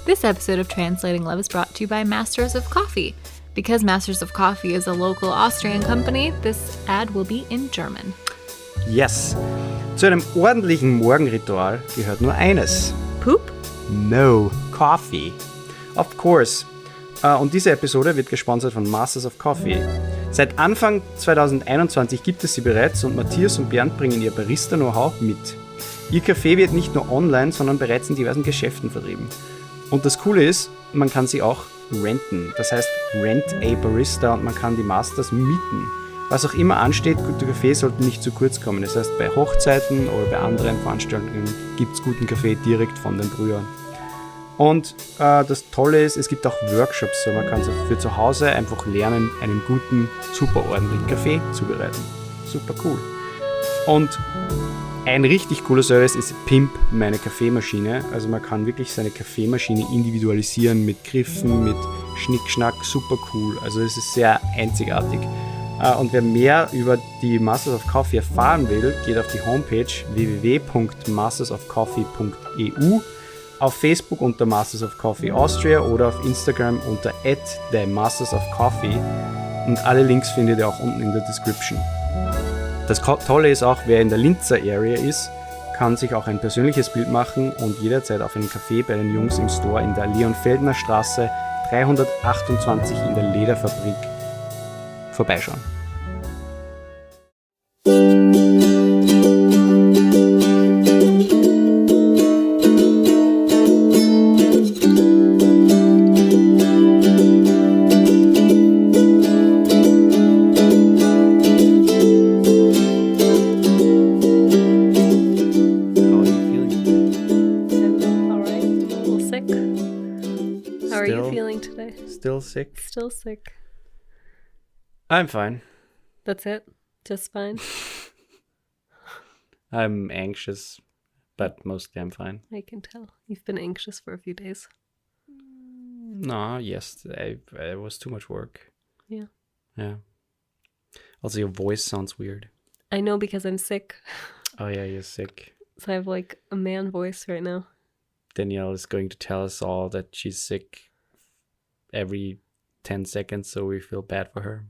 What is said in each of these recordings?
This episode of Translating Love is brought to you by Masters of Coffee. Because Masters of Coffee is a local Austrian company, this ad will be in German. Yes. Zu einem ordentlichen Morgenritual gehört nur eines. Poop? No, Coffee. Of course. Und diese Episode wird gesponsert von Masters of Coffee. Seit Anfang 2021 gibt es sie bereits und Matthias und Bernd bringen ihr Barista-Know-how mit. Ihr Kaffee wird nicht nur online, sondern bereits in diversen Geschäften vertrieben. Und das Coole ist, man kann sie auch renten. Das heißt, rent a Barista und man kann die Masters mieten. Was auch immer ansteht, guter Kaffee sollte nicht zu kurz kommen. Das heißt, bei Hochzeiten oder bei anderen Veranstaltungen gibt es guten Kaffee direkt von den Brühern. Und das Tolle ist, es gibt auch Workshops, so man kann für zu Hause einfach lernen, einen guten, super ordentlichen Kaffee zubereiten. Super cool. Und ein richtig cooler Service ist Pimp meine Kaffeemaschine. Also man kann wirklich seine Kaffeemaschine individualisieren mit Griffen, mit Schnickschnack, super cool. Also es ist sehr einzigartig. Und wer mehr über die Masters of Coffee erfahren will, geht auf die Homepage www.mastersofcoffee.eu, auf Facebook unter Masters of Coffee Austria oder auf Instagram unter @themastersofcoffee und alle Links findet ihr auch unten in der Description. Das Tolle ist auch, wer in der Linzer Area ist, kann sich auch ein persönliches Bild machen und jederzeit auf einen Café bei den Jungs im Store in der Leonfeldner Straße 328 in der Lederfabrik vorbeischauen. Still sick. I'm fine. That's it? Just fine? I'm anxious, but mostly I'm fine. I can tell. You've been anxious for a few days. No, yes, it was too much work. Yeah. Yeah. Also, your voice sounds weird. I know because I'm sick. Oh, yeah, you're sick. So I have like a man voice right now. Danielle is going to tell us all that she's sick every 10 seconds, so we feel bad for her.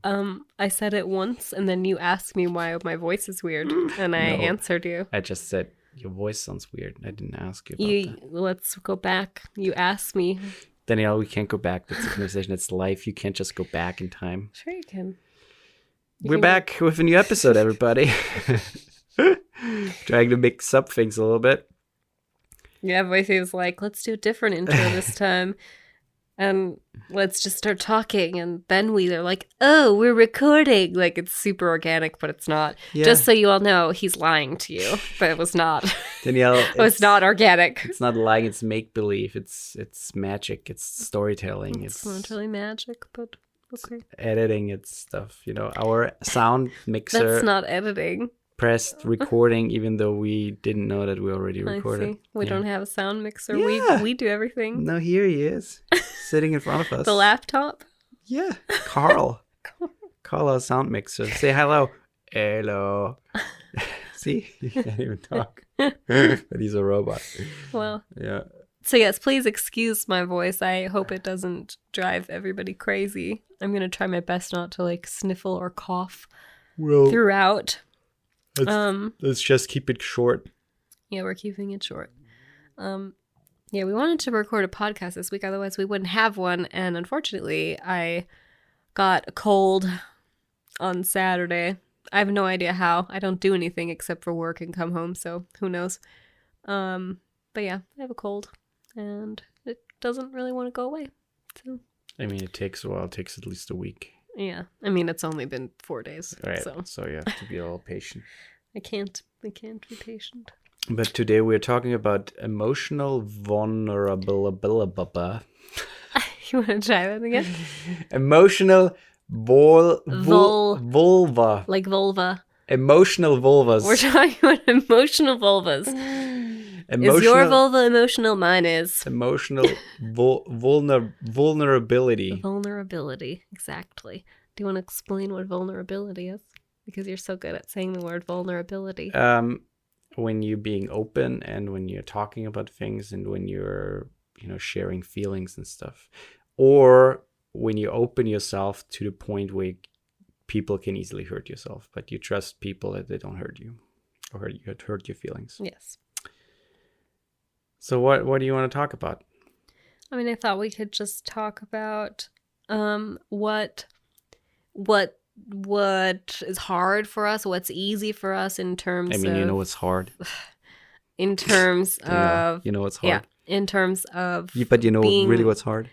I said it once, and then you asked me why my voice is weird, and I answered you. I just said, your voice sounds weird. I didn't ask you about that. Let's go back. You asked me. Danielle, we can't go back. That's a conversation. It's life. You can't just go back in time. Sure you can. We're back with a new episode, everybody. Trying to mix up things a little bit. Yeah, Woifi was like, let's do a different intro this time. And let's just start talking. And then they're like, oh, we're recording. Like, it's super organic, but it's not. Yeah. Just so you all know, he's lying to you. But it was not. Danielle, it was not organic. It's not lying. It's make-believe. It's magic. It's storytelling. It's not really magic, but okay. It's editing. It's stuff. You know, our sound mixer. That's not editing. Pressed recording, even though we didn't know that we already recorded. I see. We don't have a sound mixer. Yeah. We do everything. No, here he is, sitting in front of us. The laptop? Yeah. Carl, our sound mixer. Say hello. Hello. See? He can't even talk. But he's a robot. Well. Yeah. So yes, please excuse my voice. I hope it doesn't drive everybody crazy. I'm going to try my best not to like sniffle or cough throughout. Let's just keep it short. Yeah, we're keeping it short. Yeah, we wanted to record a podcast this week, otherwise we wouldn't have one. And unfortunately, I got a cold on Saturday. I have no idea how. I don't do anything except for work and come home, so who knows. But yeah, I have a cold, and it doesn't really want to go away. So I mean, it takes a while. It takes at least a week. Yeah, I mean, it's only been 4 days. Right, so you have to be a little patient. I can't be patient. But today we're talking about emotional vulnerability. You want to try that again? Emotional vulva. Like vulva. Emotional vulvas. We're talking about emotional vulvas. Is your vulva emotional? Mine is. Emotional vulnerability. Vulnerability, exactly. Do you want to explain what vulnerability is? Because you're so good at saying the word vulnerability. When you're being open and when you're talking about things and when you're sharing feelings and stuff, or when you open yourself to the point where people can easily hurt yourself, but you trust people that they don't hurt you or hurt your feelings. Yes. So what do you want to talk about? I mean, I thought we could just talk about what is hard for us, what's easy for us in terms of... it's hard. In terms of... it's hard. Yeah, in terms of... But really what's hard?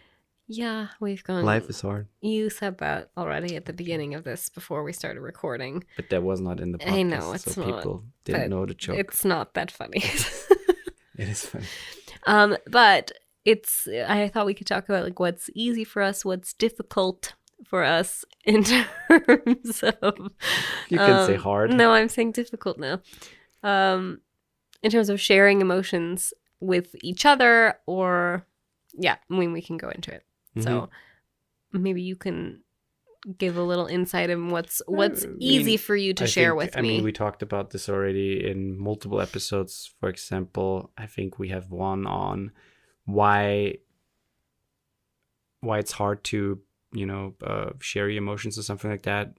Yeah, we've gone... Life is hard. You said that already at the beginning of this before we started recording. But that was not in the podcast. I know, it's so not. People didn't know the joke. It's not that funny. It is funny. But I thought we could talk about like what's easy for us, what's difficult for us in terms of... You can say hard. No, I'm saying difficult now. In terms of sharing emotions with each other, or... Yeah, I mean, we can go into it. Mm-hmm. So maybe you can give a little insight in what's easy for you to share with me. I mean, we talked about this already in multiple episodes. For example, I think we have one on why it's hard to, share your emotions or something like that.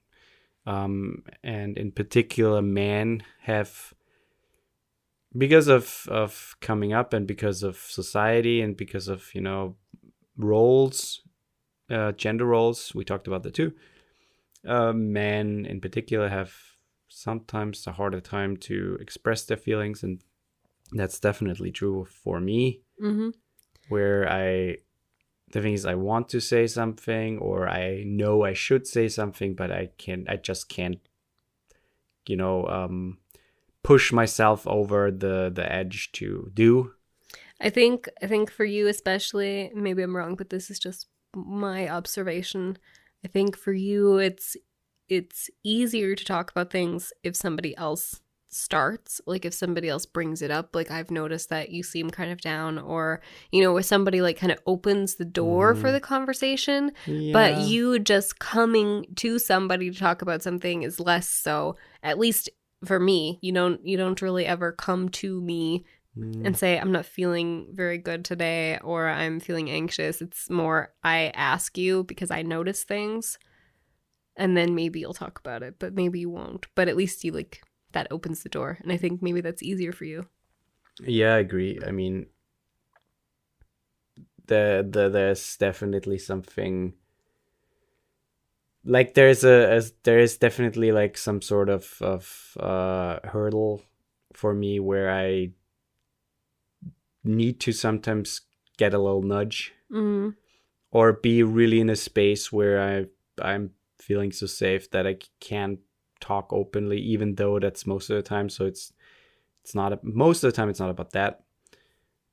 And in particular, men have, because of coming up and because of society and because of, roles, gender roles, we talked about that too. Men in particular have sometimes a harder time to express their feelings, and that's definitely true for me. Mm-hmm. Where the thing is, I want to say something, or I know I should say something, but I just can't, push myself over the edge to do. I think for you especially, maybe I'm wrong, but this is just my observation. I think for you it's easier to talk about things if somebody else starts, like if somebody else brings it up. Like I've noticed that you seem kind of down, or where somebody like kind of opens the door for the conversation. Yeah. But you just coming to somebody to talk about something is less so. At least for me, you don't really ever come to me and say, I'm not feeling very good today, or I'm feeling anxious. It's more, I ask you because I notice things, and then maybe you'll talk about it, but maybe you won't. But at least you that opens the door, and I think maybe that's easier for you. Yeah, I agree. I mean, there's definitely something, like there is definitely like some sort of hurdle for me where I need to sometimes get a little nudge, or be really in a space where I'm feeling so safe that I can't talk openly, even though that's most of the time. So it's not most of the time it's not about that,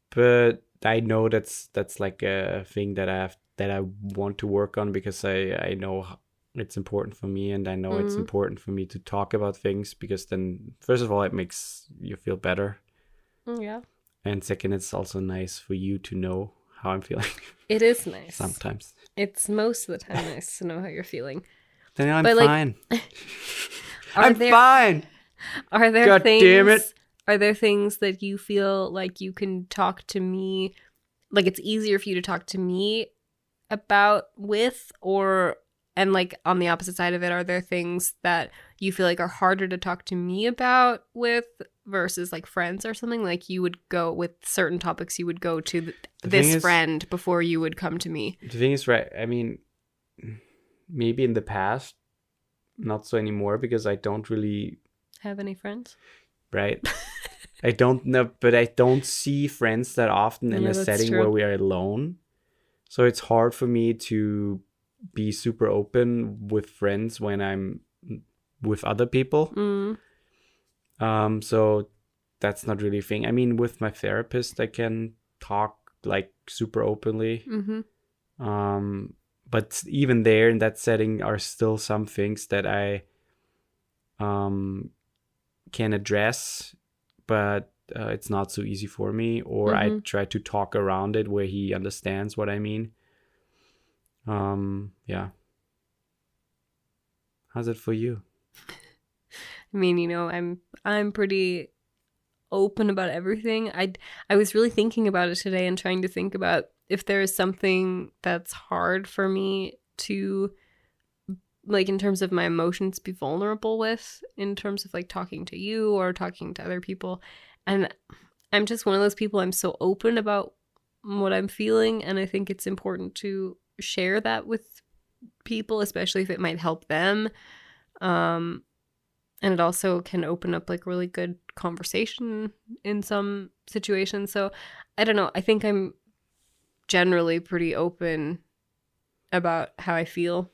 but I know that's like a thing that I want to work on, because I know it's important for me, and I know it's important for me to talk about things, because then first of all it makes you feel better. Yeah. And second, it's also nice for you to know how I'm feeling. It is nice. Sometimes. It's most of the time nice to know how you're feeling. Danielle, I'm fine. I'm fine. Are there God things? Damn it. Are there things that you feel like you can talk to me, like it's easier for you to talk to me about with, and like on the opposite side of it, are there things that you feel like are harder to talk to me about with versus like friends or something? Like you would go with certain topics, you would go to this friend before you would come to me. The thing is, right, I mean, maybe in the past, not so anymore, because I don't really have any friends. Right. I don't know, but I don't see friends that often in a setting where we are alone. So it's hard for me to be super open with friends when I'm with other people. So that's not really a thing. I mean, with my therapist, I can talk like super openly. But even there in that setting are still some things that I can address, but it's not so easy for me, or I try to talk around it where he understands what I mean. Yeah. How's it for you? I mean, I'm pretty open about everything. I was really thinking about it today and trying to think about if there is something that's hard for me to, like, in terms of my emotions, be vulnerable with, in terms of like talking to you or talking to other people. And I'm just one of those people, I'm so open about what I'm feeling, and I think it's important to share that with people, especially if it might help them. And it also can open up like really good conversation in some situations. So I don't know. I think I'm generally pretty open about how I feel.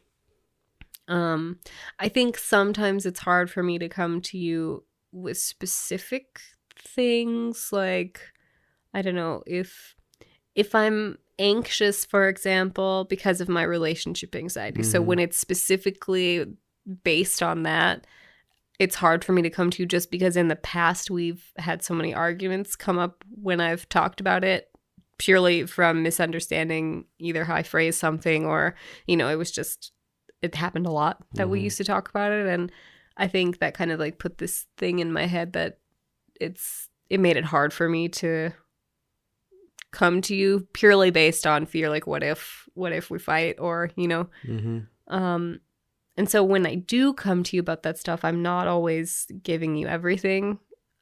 I think sometimes it's hard for me to come to you with specific things. Like, I don't know, if I'm anxious, for example, because of my relationship anxiety. So when it's specifically based on that, it's hard for me to come to you, just because in the past we've had so many arguments come up when I've talked about it, purely from misunderstanding either how I phrase something or, it happened a lot that we used to talk about it. And I think that kind of like put this thing in my head that it made it hard for me to come to you purely based on fear. Like, what if we fight, or, and so when I do come to you about that stuff, I'm not always giving you everything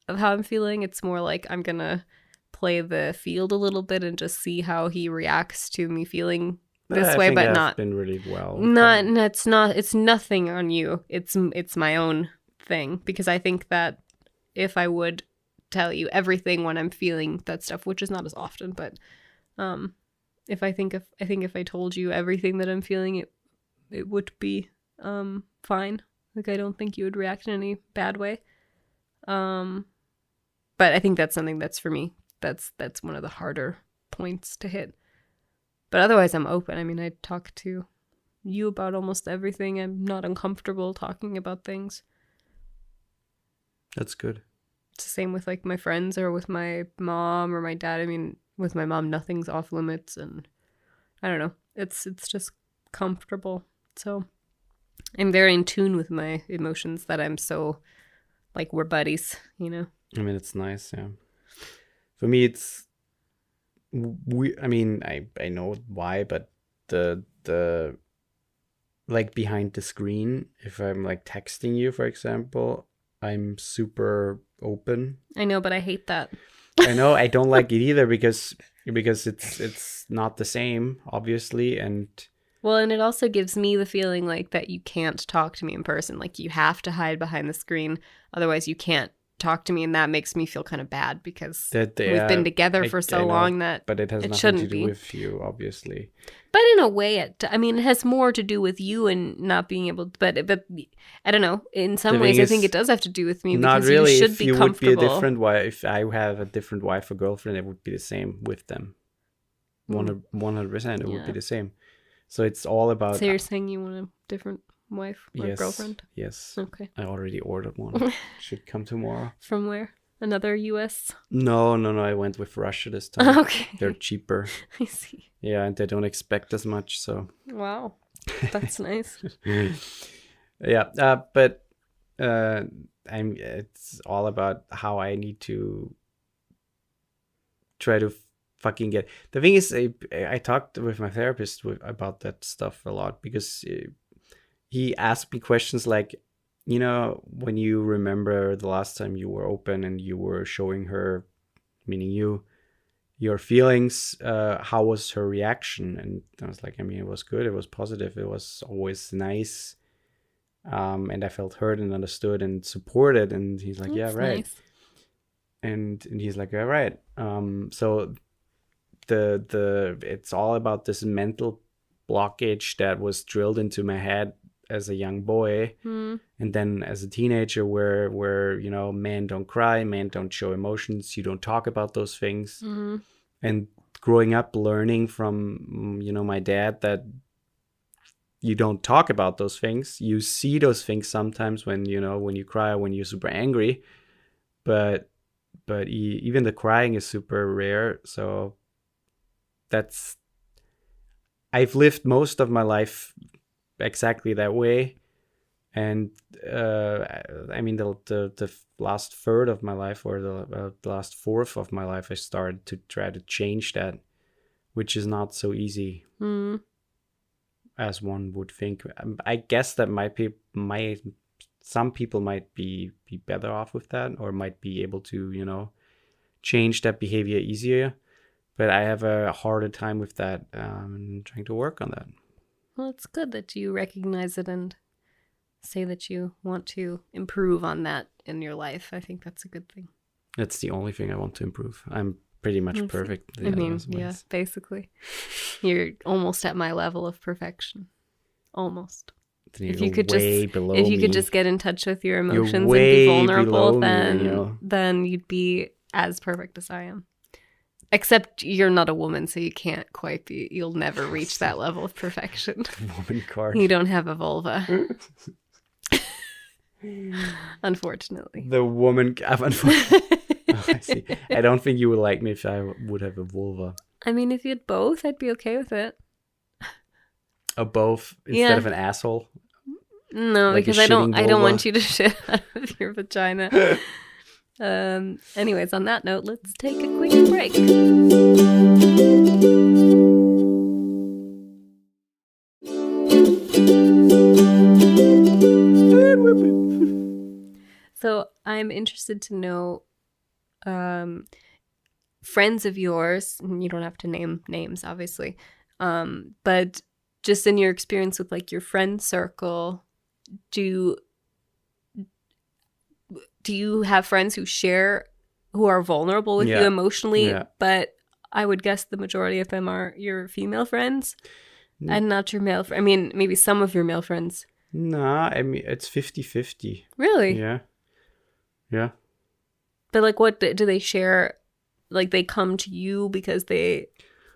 of how I'm feeling. It's more like I'm going to play the field a little bit and just see how he reacts to me feeling this way, but not been really well. It's nothing on you. It's my own thing, because I think that if I would tell you everything when I'm feeling that stuff, which is not as often, but if I told you everything that I'm feeling, it would be fine. Like, I don't think you would react in any bad way. But I think that's something that's, for me, that's one of the harder points to hit. But otherwise, I'm open. I mean, I talk to you about almost everything. I'm not uncomfortable talking about things. That's good. It's the same with like my friends or with my mom or my dad. I mean, with my mom, nothing's off limits, and I don't know. It's just comfortable. So I'm very in tune with my emotions that I'm so, like, we're buddies, I mean, it's nice, yeah. For me, it's I know why, but the like behind the screen, if I'm like texting you, for example, I'm super open. I know, but I hate that. I know, I don't like it either, because it's not the same, obviously, and well, and it also gives me the feeling like that you can't talk to me in person. Like, you have to hide behind the screen, otherwise you can't talk to me, and that makes me feel kind of bad, because we've been together for so long that but it has nothing to do with you, obviously. But in a way, it has more to do with you and not being able to, but I don't know. In some ways, I think it does have to do with me, because really, you should be comfortable. Would be a different wife. If I have a different wife or girlfriend, it would be the same with them. 100%, it would be the same. So it's all about... So you're saying you want a different wife or girlfriend? Yes. Okay. I already ordered one. Should come tomorrow. From where? Another US? No. I went with Russia this time. Okay. They're cheaper. I see. Yeah, and they don't expect as much, so... Wow. That's nice. Yeah, but it's all about how I need to try to fucking get... The thing is, I talked with my therapist about that stuff a lot, because he asked me questions like, when you remember the last time you were open and you were showing her, meaning you, your feelings, how was her reaction? And I was like, it was good, it was positive, it was always nice, and I felt heard and understood and supported. And he's like, yeah, right. Nice. And he's like, yeah, right. So the it's all about this mental blockage that was drilled into my head as a young boy, and then as a teenager, where men don't cry, men don't show emotions, you don't talk about those things. And growing up learning from my dad that you don't talk about those things. You see those things sometimes when you cry or when you're super angry, but even the crying is super rare. So I've lived most of my life exactly that way. And I mean, the last third of my life, or the last fourth of my life, I started to try to change that, which is not so easy as one would think. I guess that some people might be better off with that, or might be able to, change that behavior easier. But I have a harder time with that, trying to work on that. Well, it's good that you recognize it and say that you want to improve on that in your life. I think that's a good thing. That's the only thing I want to improve. I'm pretty much perfect. Yeah, basically. You're almost at my level of perfection. Almost. If you could just get in touch with your emotions and be vulnerable, then you'd be as perfect as I am. Except you're not a woman, so you can't quite be. You'll never reach that level of perfection. Woman card. You don't have a vulva. Unfortunately. The woman. Unfortunately. Oh, I see. I don't think you would like me if I would have a vulva. I mean, if you had both, I'd be okay with it. A both instead of an asshole? No, like, because I don't want you to shit out of your vagina. Anyways, on that note, let's take a quick break. So I'm interested to know friends of yours, you don't have to name names, obviously, but just in your experience with like your friend circle, do you have friends who are vulnerable with you emotionally? Yeah. But I would guess the majority of them are your female friends and not your male friends. I mean, maybe some of your male friends. Nah, I mean, it's 50-50. Really? Yeah. Yeah. But like, what do they share? Like, they come to you because they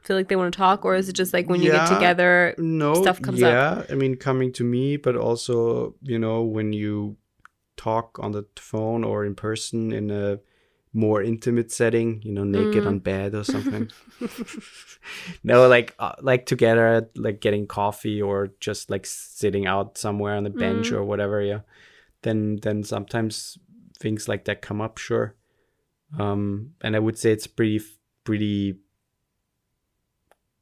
feel like they want to talk, or is it just like when you get together, stuff comes up? Yeah, I mean, coming to me, but also, when you talk on the phone or in person in a more intimate setting, naked on bed or something. No, like together, like getting coffee or just like sitting out somewhere on the bench or whatever. Yeah, then sometimes things like that come up. Sure, and I would say it's pretty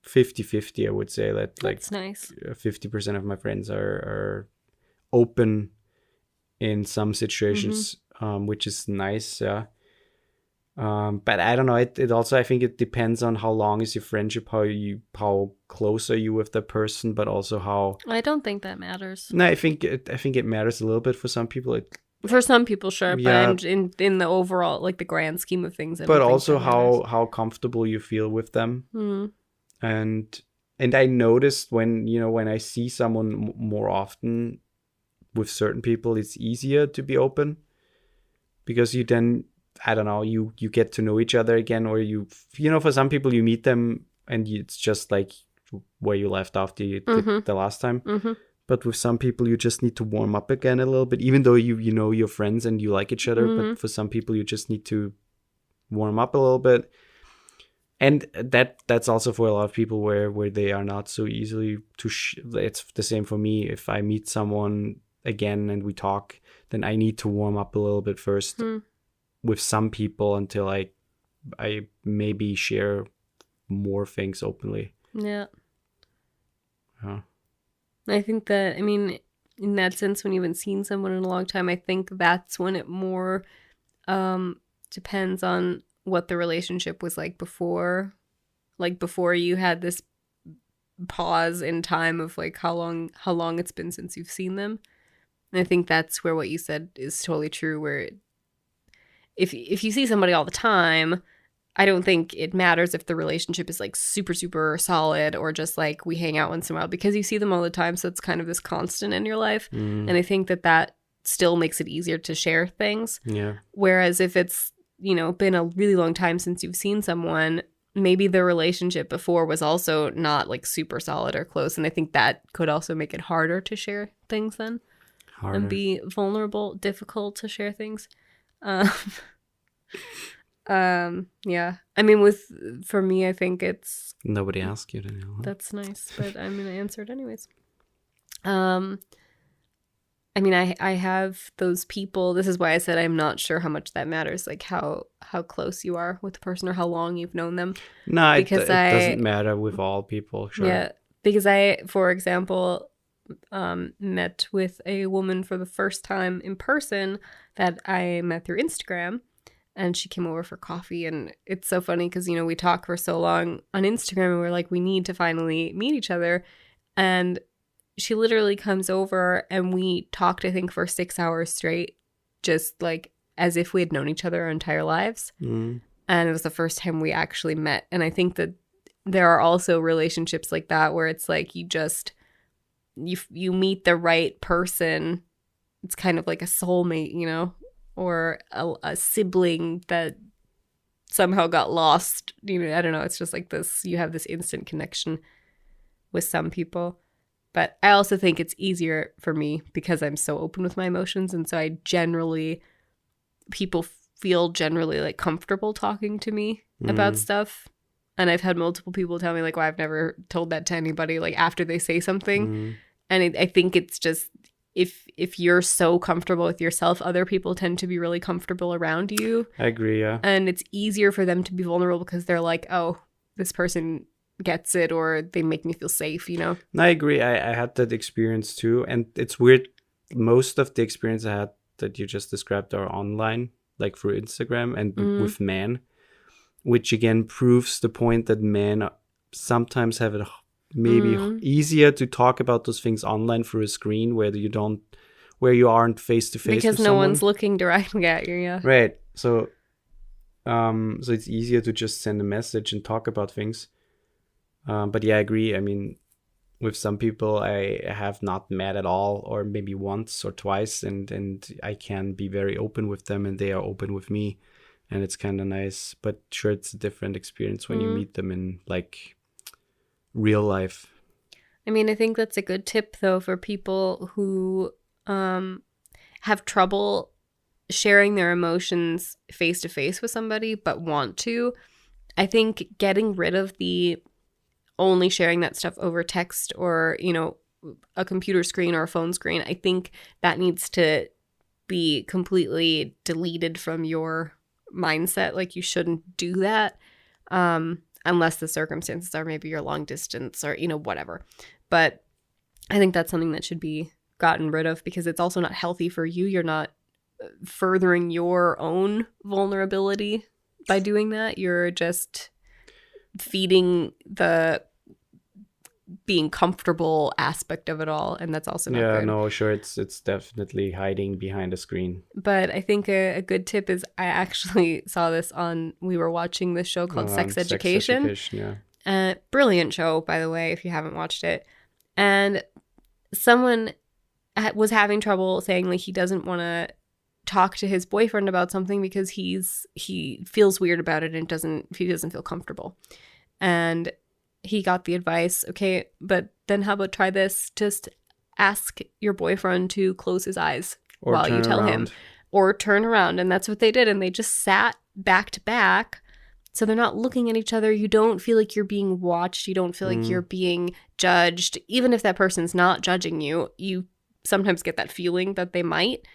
50-50. I would say that that's nice. 50% of my friends are open in some situations, which is nice. Yeah. But I don't know. It also, I think it depends on how long is your friendship, how close are you with the person, but also how. I don't think that matters. No, I think it matters a little bit for some people. For some people, sure, yeah. But in the overall, like the grand scheme of things, but also how comfortable you feel with them, and I noticed when I see someone more often with certain people, it's easier to be open because you then, I don't know, you get to know each other again, or for some people you meet them and it's just like where you left off the last time. But with some people you just need to warm up again a little bit, even though you know your friends and you like each other. But for some people you just need to warm up a little bit, and that's also for a lot of people where they are not so easily to. It's the same for me. If I meet someone again and we talk, then I need to warm up a little bit first with some people until I maybe share more things openly. Yeah. I think that, I mean, in that sense, when you haven't seen someone in a long time, I think that's when it more depends on what the relationship was like before you had this pause in time of like how long it's been since you've seen them. And I think that's where what you said is totally true, where if you see somebody all the time, I don't think it matters if the relationship is like super, super solid or just like we hang out once in a while, because you see them all the time. So it's kind of this constant in your life. And I think that still makes it easier to share things. Yeah. Whereas if it's, been a really long time since you've seen someone, maybe the relationship before was also not like super solid or close. And I think that could also make it harder to share things then. Harder. And be vulnerable, difficult to share things. Yeah. I mean, for me, I think it's... Nobody asked you, Danielle. That's nice, but I'm going to answer it anyways. I mean, I have those people. This is why I said I'm not sure how much that matters, like how close you are with the person or how long you've known them. No, it Because doesn't matter with all people, sure. Yeah, because I, for example, met with a woman for the first time in person that I met through Instagram, and she came over for coffee. And it's so funny because, you know, we talk for so long on Instagram and we're like, we need to finally meet each other. And she literally comes over and we talked, I think, for 6 hours straight, just like as if we had known each other our entire lives. Mm. And it was the first time we actually met. And I think that there are also relationships like that where it's like you meet the right person. It's kind of like a soulmate, you know, or a sibling that somehow got lost. You know, I don't know. It's just like this. You have this instant connection with some people. But I also think it's easier for me because I'm so open with my emotions. And so people feel generally like comfortable talking to me about stuff. And I've had multiple people tell me like, well, I've never told that to anybody, like after they say something. And I think it's just, if you're so comfortable with yourself, other people tend to be really comfortable around you. I agree, yeah. And it's easier for them to be vulnerable because they're like, oh, this person gets it, or they make me feel safe, you know? I agree. I had that experience too. And it's weird. Most of the experience I had that you just described are online, like through Instagram and with men, which again proves the point that men sometimes have it maybe easier to talk about those things online through a screen where you aren't face to face because no one's looking directly at you. Yeah, right. So it's easier to just send a message and talk about things. But yeah, I agree. I mean, with some people I have not met at all, or maybe once or twice, and I can be very open with them and they are open with me, and it's kind of nice. But sure, it's a different experience when you meet them in like real life. I mean, I think that's a good tip though for people who have trouble sharing their emotions face to face with somebody but want to. I think getting rid of the only sharing that stuff over text or, you know, a computer screen or a phone screen, I think that needs to be completely deleted from your mindset. Like, you shouldn't do that unless the circumstances are maybe you're long distance or, you know, whatever. But I think that's something that should be gotten rid of because it's also not healthy for you. You're not furthering your own vulnerability by doing that. You're just feeding the being comfortable aspect of it all, and that's also not good. Yeah, no, sure, it's definitely hiding behind a screen. But I think a good tip is, I actually saw this we were watching this show called Sex Education. Yeah. Brilliant show, by the way, if you haven't watched it. And someone was having trouble saying like he doesn't want to talk to his boyfriend about something because he feels weird about it and he doesn't feel comfortable. And he got the advice, okay, but then how about try this? Just ask your boyfriend to close his eyes while you tell him. Or turn around. And that's what they did. And they just sat back to back. So they're not looking at each other. You don't feel like you're being watched. You don't feel like you're being judged. Even if that person's not judging you, you sometimes get that feeling that they might.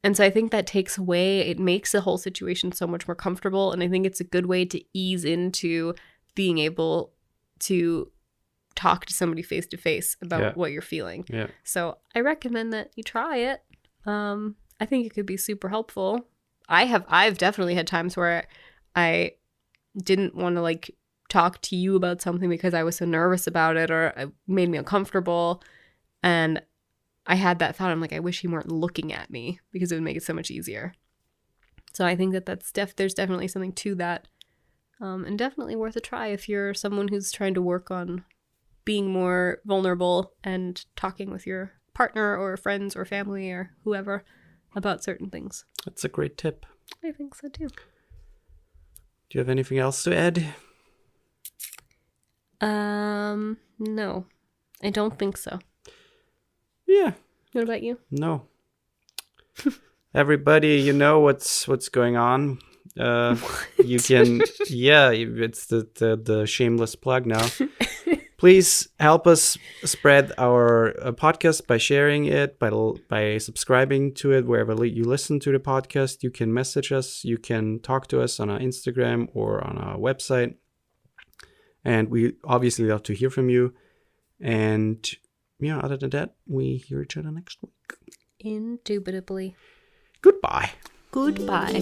And so I think that it makes the whole situation so much more comfortable. And I think it's a good way to ease into being able to talk to somebody face to face about what you're feeling. Yeah. So I recommend that you try it. I think it could be super helpful. I've definitely had times where I didn't want to like talk to you about something because I was so nervous about it or it made me uncomfortable. And I had that thought, I'm like, I wish you weren't looking at me because it would make it so much easier. So I think there's definitely something to that. And definitely worth a try if you're someone who's trying to work on being more vulnerable and talking with your partner or friends or family or whoever about certain things. That's a great tip. I think so too. Do you have anything else to add? No, I don't think so. Yeah. What about you? No. Everybody, you know what's going on. You can, it's the shameless plug now. Please help us spread our podcast by sharing it, by subscribing to it wherever you listen to the podcast. You can message us. You can talk to us on our Instagram or on our website. And we obviously love to hear from you. And yeah, other than that, we hear each other next week. Indubitably. Goodbye. Goodbye.